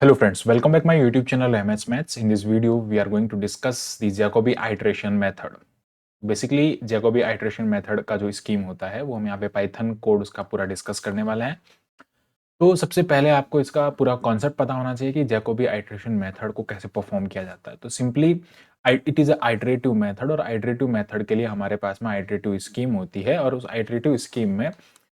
Hello friends, welcome back my YouTube channel MS Maths. In this video, we are going to discuss the Jacobi iteration method. Basically Jacobi iteration method का जो scheme होता है वो हम यहाँ पे Python code उसका पूरा डिस्कस करने वाला है। तो सबसे पहले आपको इसका पूरा कॉन्सेप्ट पता होना चाहिए कि जैकोबी आइटरेशन मेथड को कैसे परफॉर्म किया जाता है। तो simply it is a iterative method और आइटरेटिव मेथड के लिए हमारे पास में आइटरेटिव स्कीम होती है और उस आइटरेटिव स्कीम में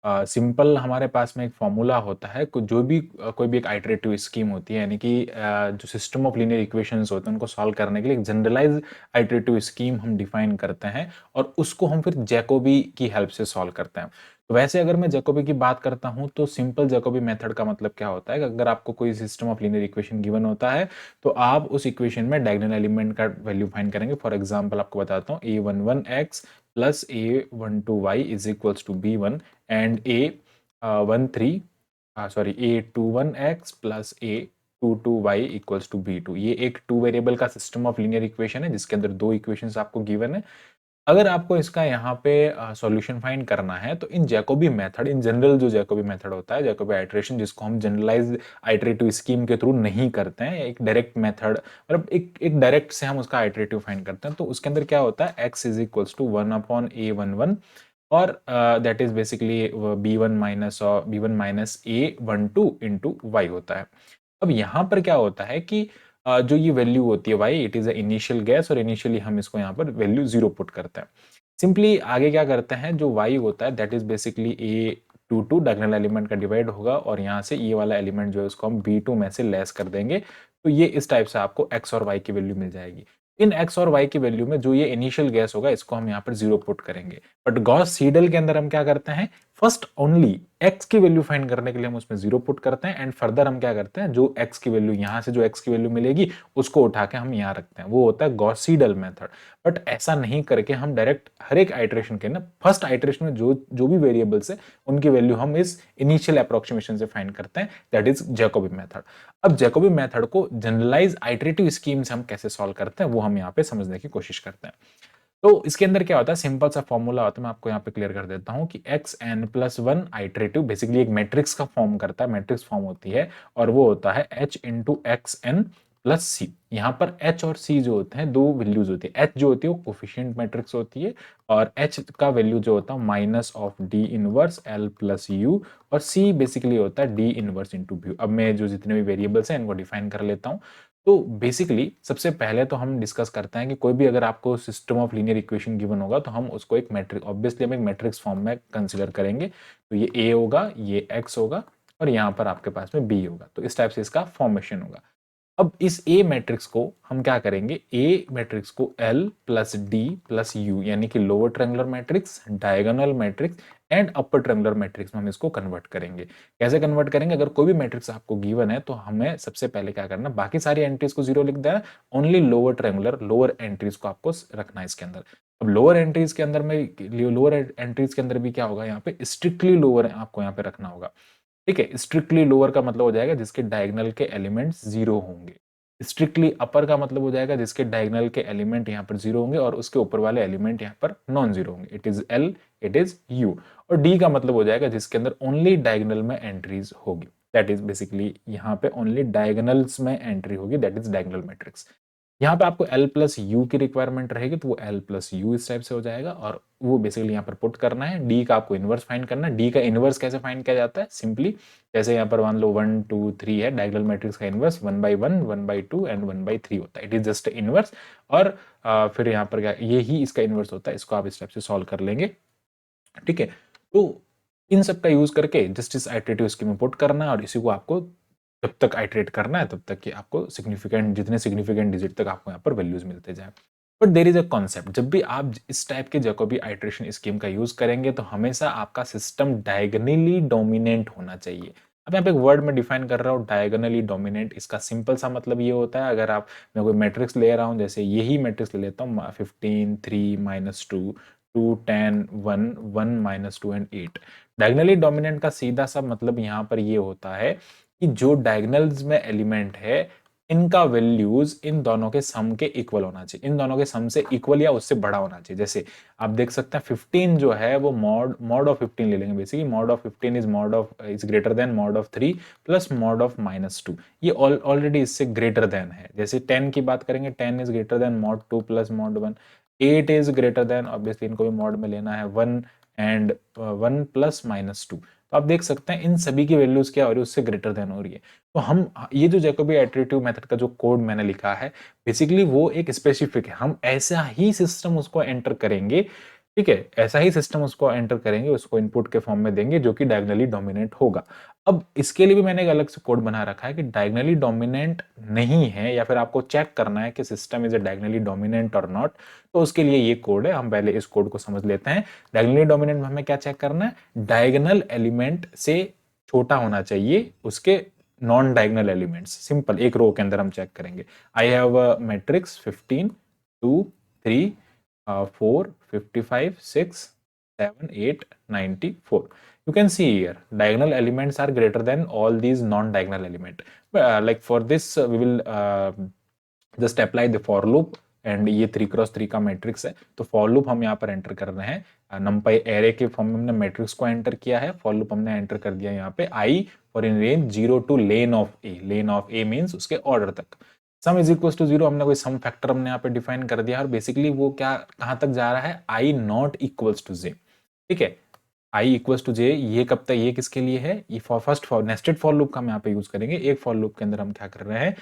सिंपल हमारे पास में एक फॉर्मूला होता है जो भी कोई भी एक आइटरेटिव स्कीम होती है, यानी कि जो सिस्टम ऑफ लीनियर इक्वेशंस होते हैं उनको सॉल्व करने के लिए एक जनरलाइज आइटरेटिव स्कीम हम डिफाइन करते हैं और उसको हम फिर जैकोबी की हेल्प से सॉल्व करते हैं। तो वैसे अगर मैं जैकोबी की बात करता हूं तो सिंपल जैकोबी मेथड का मतलब क्या होता है कि अगर आपको कोई system of linear equation given होता है तो आप उस इक्वेशन में डायगोनल एलिमेंट का वैल्यू फाइंड करेंगे। फॉर एग्जांपल आपको बताता हूं a11x plus a12y is equals to b1 and a21x plus a22y equals to b2। ये एक टू वेरिएबल का सिस्टम ऑफ लीनियर इक्वेशन है जिसके अंदर दो इक्वेशंस आपको गिवन है। अगर आपको इसका यहाँ पे सॉल्यूशन फाइंड करना है तो इन जैकोबी मेथड, इन जनरल जो जैकोबी मेथड होता है, जैकोबी आइटरेशन, जिसको हम जनरलाइज्ड आइटरेटिव स्कीम के थ्रू नहीं करते हैं, एक डायरेक्ट मेथड मतलब एक डायरेक्ट से हम उसका आइटरेटिव फाइंड करते हैं। तो उसके अंदर क्या होता है, x is equals to 1/a11 और that is basically b1 minus a12 into y होता है। अब यहाँ पर क्या होता है कि जो ये वैल्यू होती है y, it is initial guess और इनिशियली हम इसको यहाँ पर वैल्यू 0 पुट करते हैं। सिंपली आगे क्या करते हैं, जो y होता है that is basically a22 diagonal element का डिवाइड होगा और यहाँ से ये वाला एलिमेंट जो है उसको हम b2 में से लेस कर देंगे। तो ये इस टाइप से आपको x और y की वैल्यू मिल जाएगी। इन x और y की वैल्यू में जो ये इनिशियल गैस होगा इसको हम यहाँ पर 0 पुट करेंगे। बट गॉस सीडल के अंदर हम क्या करते हैं, फर्स्ट ओनली x की वैल्यू फाइंड करने के लिए हम उसमें 0 पुट करते हैं एंड फर्दर हम क्या करते हैं, जो x की वैल्यू यहाँ से जो x की वैल्यू मिलेगी उसको उठा के हम यहाँ रखते हैं। वो होता है गॉस सीडल मेथड। बट ऐसा नहीं करके हम डायरेक्ट हर एक आइटरेशन के ना फर्स्ट आइटरेशन में जो भी वेरिएबल्स है उनकी वैल्यू हम इस इनिशियल अप्रोक्सीमेशन से फाइंड करते हैं, दैट इज जैकोबी मेथड। अब जैकोबी मेथड को जनरलाइज आइटरेटिव स्कीम से हम कैसे सॉल्व करते हैं वो हम यहाँ पे समझने की कोशिश करते हैं। तो इसके अंदर क्या होता है, सिंपल सा फॉर्मूला होता है, मैं आपको यहाँ पे क्लियर कर देता हूँ कि xn+1 आइटरेटिव बेसिकली एक मैट्रिक्स का फॉर्म करता है, मैट्रिक्स फॉर्म होती है और वो होता है h इंटू xn प्लस सी। यहाँ पर h और c जो होते हैं दो वैल्यूज होती है। h जो होती है वो कोफिशिएंट मैट्रिक्स होती है और h का वैल्यू जो होता है minus of d inverse l plus u और c बेसिकली होता है d इनवर्स इंटू v। अब मैं जो जितने भी वेरिएबल्स हैं इनको डिफाइन कर लेता हूँ। तो बेसिकली सबसे पहले तो हम डिस्कस करते हैं कि कोई भी अगर आपको system of linear equation given होगा तो हम उसको एक मैट्रिक्स, ऑब्वियसली हम एक मैट्रिक्स फॉर्म में कंसीडर करेंगे। तो ये a होगा, ये x होगा और यहाँ पर आपके पास में b होगा। तो इस टाइप से इसका फॉर्मेशन होगा। अब इस A मैट्रिक्स को हम क्या करेंगे, A मैट्रिक्स को L plus D plus U यानी कि lower triangular matrix, diagonal matrix and upper triangular matrix में हम इसको कन्वर्ट करेंगे। कैसे कन्वर्ट करेंगे, अगर कोई भी मैट्रिक्स आपको गिवन है तो हमें सबसे पहले क्या करना, बाकी सारी एंट्रीज को 0 लिख देना, only lower triangular lower entries को आपको रखना है इसके अंदर। अब लोअर एंट्रीज के अंदर में, लोअर एंट्रीज के अंदर भी क्या होगा, यहाँ पे स्ट्रिक्टली लोअर आपको यहाँ पे रखना होगा। ठीक है, स्ट्रिक्टली लोअर का मतलब हो जाएगा जिसके डायगोनल के एलिमेंट्स 0 होंगे। स्ट्रिक्टली अपर का मतलब हो जाएगा जिसके डायगोनल के एलिमेंट यहाँ पर 0 होंगे और उसके ऊपर वाले एलिमेंट यहाँ पर नॉन 0 होंगे। It is L, it is U। और D का मतलब हो जाएगा जिसके अंदर ओनली डायगोनल में एंट्रीज होगी, दैट इज बेसिकली यहाँ पे ओनली डायगोनल्स में एंट्री होगी, दैट इज डायगोनल मैट्रिक्स। यहाँ पे आपको L प्लस यू की रिक्वायरमेंट रहेगी तो वो L प्लस यू इस टाइप से हो जाएगा और वो बेसिकली यहाँ पर पुट करना है। D का आपको इनवर्स फाइंड करना है। D का इनवर्स कैसे फाइंड किया जाता है, सिंपली जैसे यहाँ पर मान लो 1 2 3 है, डायगोनल मैट्रिक्स का इनवर्स 1/1 1/2 एंड 1/3 होता है। इट इज जस्ट इनवर्स और फिर यहाँ पर क्या, ये ही इसका इनवर्स होता है। इसको आप इस टाइप से सॉल्व कर लेंगे। ठीक है, तो इन सब का यूज करके जस्ट इस आइटरेटिव स्कीम में पुट करना है और इसी को आपको जब तक आइटरेट करना है तब तक कि आपको सिग्निफिकेंट, जितने सिग्निफिकेंट डिजिट तक आपको यहाँ पर वैल्यूज मिलते जाए। But there is a concept, जब भी आप इस टाइप के जैकोबी आइटरेशन स्कीम का यूज करेंगे तो हमेशा आपका सिस्टम डायगोनली डोमिनेंट होना चाहिए। अब यहाँ पे एक वर्ड में डिफाइन कर रहा हूँ, डायगोनली डोमिनेंट। इसका सिंपल सा मतलब ये होता है, अगर आप, मैं कोई मैट्रिक्स ले रहा हूँ, जैसे यही मैट्रिक्स ले लेता हूँ 15 3 -2 2 10 1 1 -2 एंड 8। डायगोनली डोमिनेंट का सीधा सा मतलब यहाँ पर ये होता है कि जो डायगोनल्स में एलिमेंट है इनका वैल्यूज इन दोनों के सम के इक्वल होना चाहिए, इन दोनों के सम से इक्वल या उससे बड़ा होना चाहिए। जैसे आप देख सकते हैं 15 जो है वो मॉड ऑफ 15 ले लेंगे। Basically mod of 15 is greater then mod of 3 plus mod of -2। ये ऑलरेडी इससे ग्रेटर देन है। जैसे 10 की बात करेंगे, 10 is greater then mod 2 plus mod 1। 8 is greater then, obviously इनको भी मॉड में लेना है, 1 एंड 1 प्लस -2। तो आप देख सकते हैं इन सभी की वैल्यूज क्या हो रही है, उससे ग्रेटर देन हो रही है। तो हम ये जो जैकोबी आइटरेटिव मेथड का जो कोड मैंने लिखा है, बेसिकली वो एक स्पेसिफिक है। हम ऐसा ही सिस्टम उसको एंटर करेंगे, ठीक है, ऐसा ही सिस्टम उसको एंटर करेंगे, उसको इनपुट के फॉर्म में देंगे जो कि डायगोनली डोमिनेंट होगा। अब इसके लिए भी मैंने एक अलग से कोड बना रखा है कि डायगोनली डोमिनेंट नहीं है या फिर आपको चेक करना है कि system is a diagonally dominant और नॉट, तो उसके लिए ये कोड है। हम पहले इस कोड को समझ लेते हैं। डायगोनली डोमिनेंट में हमें क्या चेक करना है, डायगोनल एलिमेंट से छोटा होना चाहिए उसके नॉन डायगोनल एलिमेंट्स। सिंपल, एक रो के अंदर हम चेक करेंगे। I have a matrix 15 2 3 4 55 6 7 8 94। You can see here diagonal elements are greater than all these non-diagonal element. Like for this we will just apply the for loop, and ये 3x3 का matrix है, तो for loop हम यहाँ पर enter कर रहे हैं। नंपाई एरे के फॉर्म में हमने मैट्रिक्स को एंटर किया है, फॉर लूप हमने एंटर कर दिया यहाँ पे i for in range 0 to len of a. Len of a means उसके ऑर्डर तक। सम इज इक्वल टू 0, हमने कोई सम फैक्टर हमने यहाँ पे डिफाइन कर दिया, और बेसिकली वो क्या कहाँ तक जा रहा है, आई नॉट इक्वल्स टू जे। ठीक है, आई इक्वल्स टू जे, ये कब तक, ये किसके लिए है, ये first for nested for loop का हम यहाँ पे यूज करेंगे। एक फॉर लूप के अंदर हम क्या कर रहे हैं,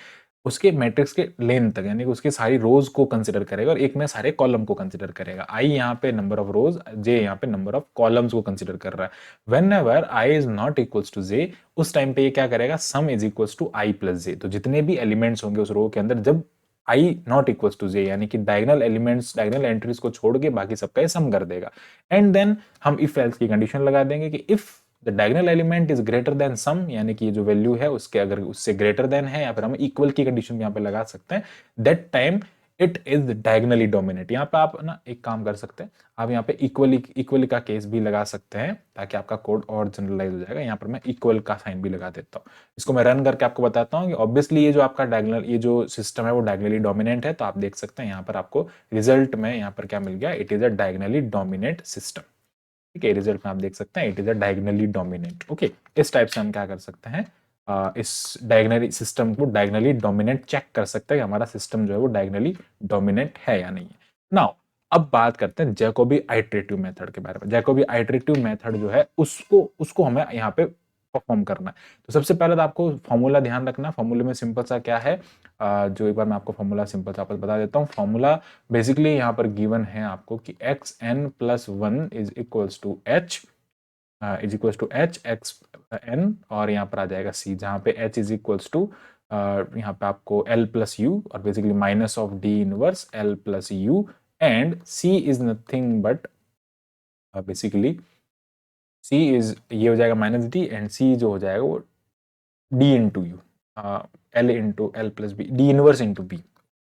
उसके मैट्रिक्स के लेंथ तक, यानी कि उसके सारी रोज को कंसिडर करेगा और एक में सारे कॉलम को कंसिडर करेगा। आई यहाँ पे नंबर ऑफ रोज, जे यहाँ पे नंबर ऑफ कॉलम्स को कंसिडर कर रहा है। Whenever I is not equals to J, उस टाइम पे ये क्या करेगा, sum is equals to I plus J. तो जितने भी एलिमेंट्स होंगे उस रो के अंदर, जब आई नॉट इक्वल्स टू जे, यानी कि डायगोनल एलिमेंट्स, डायगोनल एंट्रीज को छोड़ के बाकी सबका सम कर देगा। एंड देन हम इफ एल्स की कंडीशन लगा देंगे कि if the diagonal element is greater than sum, यानी कि जो वैल्यू है उसके अगर उससे ग्रेटर देन है, या फिर हम इक्वल की कंडीशन यहाँ पे लगा सकते हैं, that time it is diagonally dominate. यहाँ पे आप ना एक काम कर सकते हैं, आप यहाँ पे इक्वली का केस भी लगा सकते हैं ताकि आपका कोड और जनरलाइज हो जाएगा। यहाँ पर मैं इक्वल का साइन भी लगा देता हूँ। इसको मैं रन करके आपको बताता हूँ कि ऑब्वियसली ये जो आपका डायगोनल, ये जो सिस्टम है वो डायगोनली डोमिनेंट है। तो आप देख सकते हैं यहाँ पर आपको रिजल्ट में यहाँ पर क्या मिल गया, it is a diagonally dominant system. ठीक है, रिजल्ट में आप देख सकते हैं it is a diagonally dominant. Okay, इस टाइप से हम क्या कर सकते हैं, इस डायगोनली सिस्टम को डायगोनली डोमिनेंट चेक कर सकते हैं कि हमारा सिस्टम जो है वो डायगोनली डोमिनेंट है या नहीं है। नाउ अब बात करते हैं जैकोबी आइटरेटिव मेथड के बारे में। जैकोबी आइटरेटिव मेथड जो है उसको उसको हमें यहाँ पे परफॉर्म करना है। तो सबसे पहले तो आपको फॉर्मूला ध्यान रखना। फॉर्मूले में सिंपल सा क्या है, जो एक बार मैं आपको फॉर्मूला सिंपल सा आपको बता देता हूँ। फॉर्मूला बेसिकली यहाँ पर गिवन है आपको कि x n plus 1 is equals to h, is equals to h x n, और यहाँ पर आ जाएगा सी, जहाँ पे एच इज इक्वल्स टू यहाँ पे आपको एल प्लस यू, और basically minus of d inverse l plus u, and c is nothing but basically c is, ये हो जाएगा माइनस डी, एंड सी जो हो जाएगा वो D into U, L into L plus B, D inverse into B,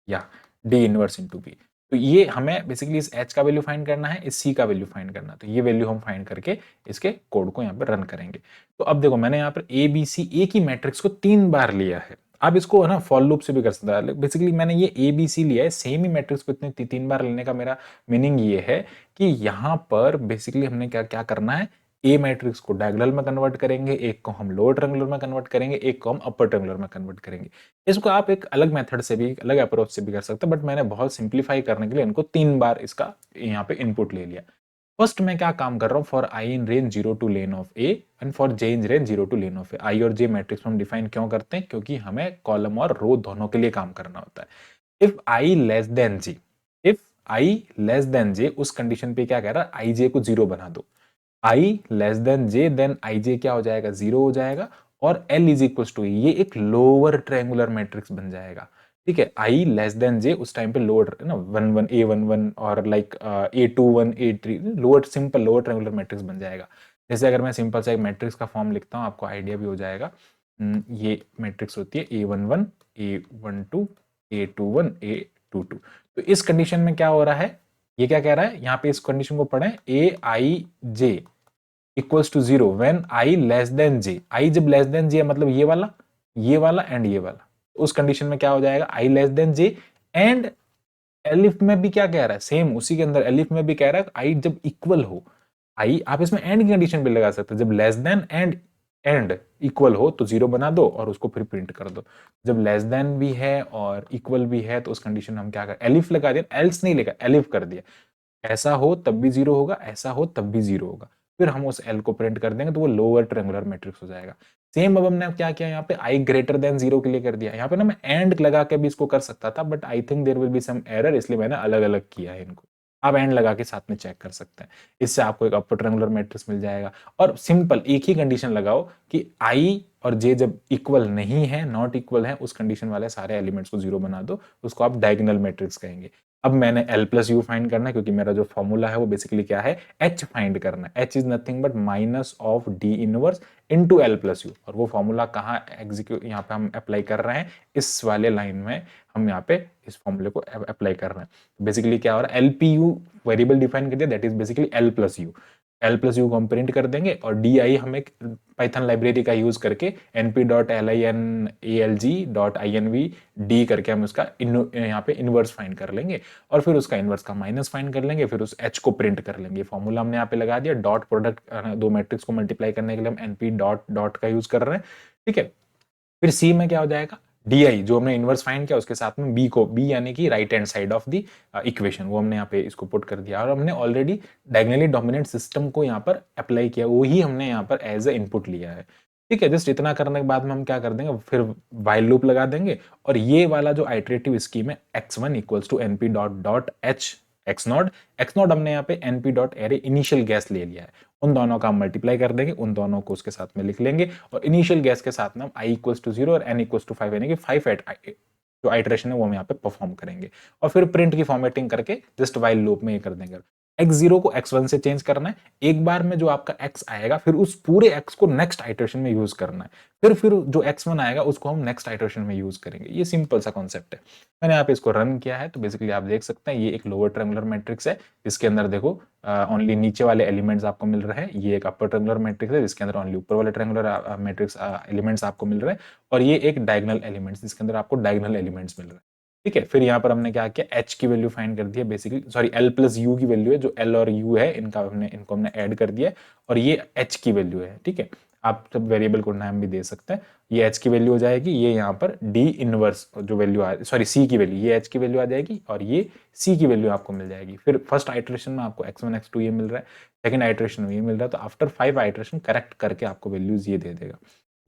या D inverse into B. तो ये हमें बेसिकली इस एच का वैल्यू फाइंड करना है, इस सी का वैल्यू फाइंड करना है। तो ये वैल्यू हम फाइंड करके इसके कोड को यहाँ पर रन करेंगे। तो अब देखो मैंने यहाँ पर ए बी सी, एक ही मैट्रिक्स को 3 बार लिया है। आप इसको है ना फॉर लूप से भी कर सकते हैं। बेसिकली मैंने ये ए बी सी लिया है, सेम ही मैट्रिक्स को इतने 3 बार लेने का मेरा मीनिंग ये है कि यहाँ पर बेसिकली हमने क्या क्या करना है, ए मैट्रिक्स को डायगोनल में कन्वर्ट करेंगे, एक को हम लोअर ट्रायंगुलर में कन्वर्ट करेंगे, एक को हम अपर ट्रायंगुलर में कन्वर्ट करेंगे। इसको आप एक अलग मेथड से भी, अलग अप्रोच से भी कर सकते हैं, बट मैंने बहुत सिंप्लीफाई करने के लिए इनको 3 बार इसका यहाँ पे इनपुट ले लिया। फर्स्ट मैं क्या काम कर रहा हूँ, for I in range 0 to len of A and for J in range 0 to len of A. I और जे मैट्रिक्स हम डिफाइन क्यों करते हैं, क्योंकि हमें कॉलम और रो दोनों के लिए काम करना होता है। If I less than J, if I less than J, उस कंडीशन पे क्या कह रहा है, आई जे को 0 बना दो। I less than J, then I J क्या हो जाएगा, 0 हो जाएगा, और एल इज इक्वल टू, ये एक लोअर ट्रायंगुलर मैट्रिक्स बन जाएगा। ठीक है, आई लेस देन जे उस टाइम पे लोअर ना 1 1 ए 1 1 और like a 2 1 A 3, lower simple lower triangular matrix बन जाएगा। जैसे अगर मैं सिंपल सा एक मैट्रिक्स का फॉर्म लिखता हूँ, आपको आइडिया भी हो जाएगा। ये मैट्रिक्स होती है ए 1 1 ए 1 2 ए 2 1 ए 2 2। तो इस कंडीशन में क्या हो रहा है, ये क्या कह रहा है, यहाँ पे इस कंडीशन को पढ़ें, A I J equals to 0 when I less than J. I जब लेस देन जे मतलब ये वाला एंड ये वाला, उस कंडीशन में क्या हो जाएगा, i less than j and elif में भी क्या कह रहा है, सेम उसी के अंदर एलिफ में भी कह रहा है आई जब इक्वल हो, आई आप इसमें एंड की कंडीशन भी लगा सकते हो, जब लेस देन एंड इक्वल हो तो 0 बना दो और उसको फिर प्रिंट कर दो। जब लेस देन भी है और इक्वल भी है तो उस कंडीशन में हम क्या कर, एलिफ लगा दिया, एल्स नहीं लिखा, एलिफ कर दिया, ऐसा हो तब भी 0 होगा, ऐसा हो तब भी 0 होगा, फिर हम उस एल को प्रिंट कर देंगे तो वो लोअर ट्रायंगुलर मैट्रिक्स हो जाएगा। सेम अब हमने क्या किया यहाँ पे, आई ग्रेटर देन 0 के लिए कर दिया, यहाँ पे ना मैं एंड लगा के भी इसको कर सकता था but I think there will be some error, इसलिए मैंने अलग अलग किया है इनको। आप एंड लगा के साथ में चेक कर सकते हैं, इससे आपको एक अपर ट्रायंगुलर मैट्रिक्स मिल जाएगा। और सिंपल एक ही कंडीशन लगाओ कि आई और जे जब इक्वल नहीं है, नॉट इक्वल है, उस कंडीशन वाले सारे एलिमेंट्स को 0 बना दो, उसको आप डायगोनल मैट्रिक्स कहेंगे। अब मैंने L प्लस यू फाइंड करना है क्योंकि मेरा जो फॉर्मूला है वो बेसिकली क्या है, H फाइंड करना है। H is nothing but minus of d inverse into L plus u, और वो फॉर्मूला कहाँ एग्जीक्यूट यहाँ पे हम अप्लाई कर रहे हैं, इस वाले लाइन में हम यहाँ पे इस फॉर्मूले को अप्लाई कर रहे हैं। बेसिकली क्या हो रहा है, LPU वेरिएबल डिफाइन कर दिया, that is basically L plus you, L plus you को हम प्रिंट कर देंगे और डी आई हम एक पाइथन लाइब्रेरी का यूज करके np.linalg.inv करके हम उसका यहाँ पे इनवर्स फाइंड कर लेंगे और फिर उसका इनवर्स का माइनस फाइंड कर लेंगे, फिर उस h को प्रिंट कर लेंगे। फॉर्मूला हमने यहाँ पे लगा दिया, डॉट प्रोडक्ट दो मैट्रिक्स को मल्टीप्लाई करने के लिए हम np डॉट डॉट का यूज कर रहे हैं, ठीक है। फिर सी में क्या हो जाएगा, डी आई जो हमने इनवर्स फाइंड किया उसके साथ में बी को, बी यानी कि right hand side of the equation, वो हमने यहाँ पे इसको पुट कर दिया और हमने ऑलरेडी डायगोनली डोमिनेंट सिस्टम को यहाँ पर अप्लाई किया, वही हमने यहाँ पर एज ए इनपुट लिया है, ठीक है। जस्ट इतना करने के बाद में हम क्या कर देंगे, फिर व्हाइल लूप लगा देंगे और ये वाला जो आइटरेटिव स्कीम है x1 equals to np dot dot h x naught हमने यहाँ पे np dot array initial guess ले लिया है, उन दोनों का हम मल्टीप्लाई कर देंगे, उन दोनों को उसके साथ में लिख लेंगे और इनिशियल गैस के साथ में हम i इक्वल्स टू 0 और n इक्वल्स टू 5 यानी कि 5 जो आइटरेशन है वो हम यहाँ पे परफॉर्म करेंगे और फिर प्रिंट की फॉर्मेटिंग करके जस्ट व्हाइल लूप में ये कर देंगे। x0 को x1 से चेंज करना है, एक बार में जो आपका x आएगा फिर उस पूरे x को नेक्स्ट आइटरेशन में यूज करना है, फिर जो x1 आएगा उसको हम नेक्स्ट आइटरेशन में यूज करेंगे। ये सिंपल सा कॉन्सेप्ट है। मैंने यहाँ पे इसको रन किया है तो बेसिकली आप देख सकते हैं ये एक लोअर ट्रायंगुलर मैट्रिक्स है, इसके अंदर देखो ओनली नीचे वाले एलिमेंट्स आपको मिल रहे हैं, ये एक अपर ट्रायंगुलर मैट्रिक्स है जिसके अंदर ओनली ऊपर वाले ट्रायंगुलर मैट्रिक्स एलिमेंट्स आपको मिल रहे हैं और ये एक डायगोनल एलिमेंट्स जिसके अंदर आपको डायगोनल एलिमेंट्स मिल रहे हैं, ठीक है। फिर यहाँ पर हमने क्या किया, h की वैल्यू फाइंड कर दी है, basically sorry l plus u की वैल्यू है, जो l और u है इनको हमने ऐड कर दिया और ये h की वैल्यू है, ठीक है। आप सब वेरिएबल को नाम भी दे सकते हैं, ये h की वैल्यू हो जाएगी, ये यहाँ पर d इनवर्स जो वैल्यू आ सॉरी c की वैल्यू, ये h की वैल्यू आ जाएगी और ये c की वैल्यू आपको मिल जाएगी। फिर फर्स्ट आइटरेशन में आपको x1 x2 ये मिल रहा है, सेकंड आइटरेशन में ये मिल रहा है, तो आफ्टर 5 आइटरेशन करेक्ट करके आपको वैल्यूज ये दे देगा,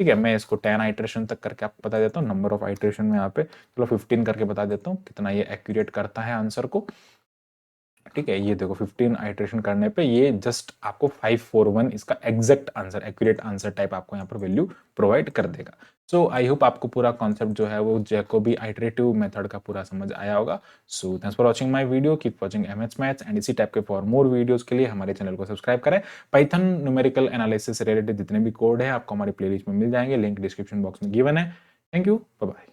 ठीक है। मैं इसको 10 आइटरेशन तक करके आपको बता देता हूँ, नंबर ऑफ आइटरेशन में यहाँ पे चलो 15 करके बता देता हूँ कितना ये एक्यूरेट करता है आंसर को, ठीक है। ये देखो 15 आइटरेशन करने पे ये जस्ट आपको 541 इसका exact answer, accurate answer type आपको यहाँ पर वैल्यू प्रोवाइड कर देगा। सो आई होप आपको पूरा कॉन्सेप्ट जो है वो जैकोबी आइटरेटिव मेथड का पूरा समझ आया होगा। So thanks for watching my video, keep watching MH maths and इसी टाइप के फॉर मोर वीडियोस के लिए हमारे चैनल को सब्सक्राइब करें। पाइथन न्यूमेरिकल एनालिसिस से रिलेटेड जितने भी कोड है आपको हमारी प्लेलिस्ट में मिल जाएंगे, लिंक डिस्क्रिप्शन बॉक्स में गिवन है। Thank you, bye bye.